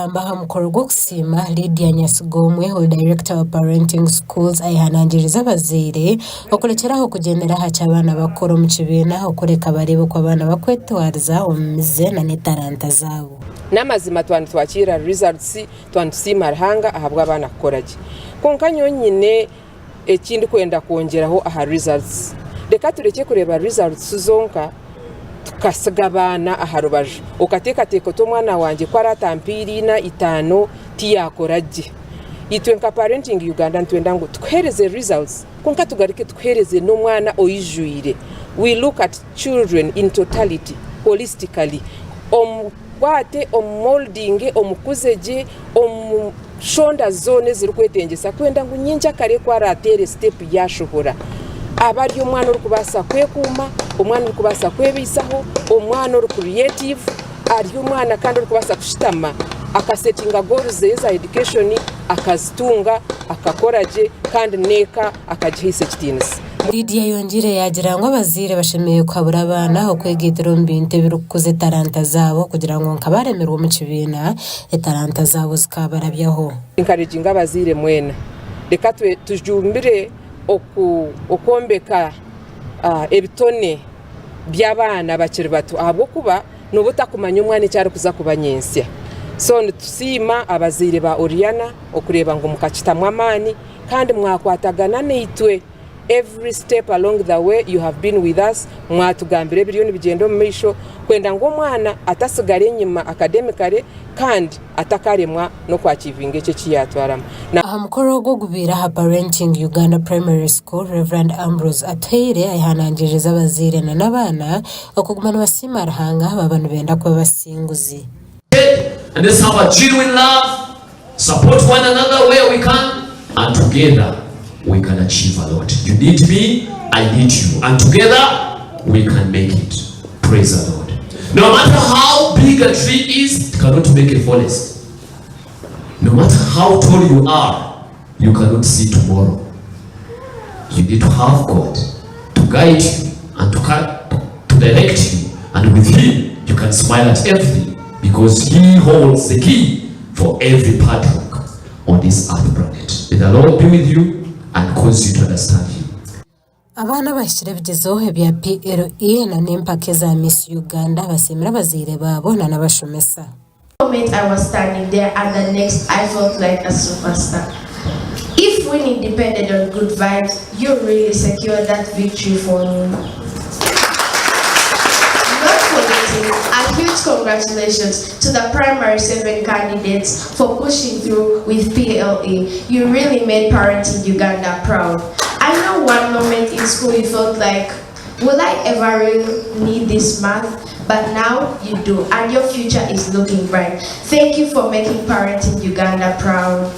Ambaha mukoro gw'okusiima Lydia Nyasigomwe o Director of Parenting Schools ayihanangiriza abazaire okulekyeraho okugendera aha ky'abaana bakoro mu kibiina okuleka bareebe uko abaana bakwetwariza omu mize na n'etaranta zaabo. N'amazima twakira results twantusiima Ruhanga ahabwa abaana kukoraki konka nyonyine ekindi kwenda kwongeraho aha results leka tureke kureba results zonka tukasiga abaana aha rubaju okateekateeka oti omwana wange ko aratampiirina 5 tiyakoragye itwe nka Parenting Uganda ntwenda ngu tukuhereze results konka tugarike tukuhereze n'omwana oyijwire. We look at children in totality holistically omkwate omolding omukuzeje shonda zone ziri kwetengesa kwenda ngu nyinja kare ko aratere step yashohora abari omwana uri kubasa kwekuma omwana uri kubasa kwebisaho omwana uri creative ari omwana kandi uri kubasa kushitama akasetinga goals za education akazitunga akakoraje kandi neka akagihise kitinisi. Lydia yongire yagira ngo abazaire bashemeye kwabura abana okwegitira mu bintu birukuze taranta zabo kugira ngo nkabaremerwa mu kibiina etaranta zabo zikabarabyaho. Encouraging abazaire mwena leka tujumbire okombeka ebitone by'abaana bakiri bato abo kuba n'obutakumanya omwana ekyari kuza kubanyensya. So nitusiima abazaire ba Oriana okureba ngo mukakitamu amaani kandi mwakwatagana neitwe. Every step along the way you have been with us. Mwatugambire biliyoni bigendo mu misho kwenda ngo omwana atasigare enyuma academically kandi atakaremwa no kwachivinga ekyo kiyatwarama. Aha mukoro gwo gubira ha Parenting Uganda Primary School Reverend Ambrose Ateire ayihanangiriza abazaire n'abana okugumana basiima Ruhanga babanu benda kuba basinguzi. And let's have a genuine love, support one another where we can, and together we can achieve a lot. You need me, I need you, and together we can make it. Praise the Lord. No matter how big a tree is, it cannot make a forest. No matter how tall you are, you cannot see tomorrow. You need to have God to guide you and to direct you, and with Him you can smile at everything, because He holds the key for every padlock on this earth planet. May the Lord be with you and cause you to understand Him. Abana bashyira bigezeho ebya PLE na n'empake za Miss Uganda basemera abazaire babo na n'abashomesa. The moment I was standing there and the next I felt like a superstar. If winning depended on good vibes, you really secured that victory for me. Not forgetting, a huge congratulations to the primary 7 candidates for pushing through with PLE. You really made Parenting Uganda proud. I know one moment in school you felt like, will I ever really need this math? But now you do, and your future is looking bright. Thank you for making Parenting Uganda proud.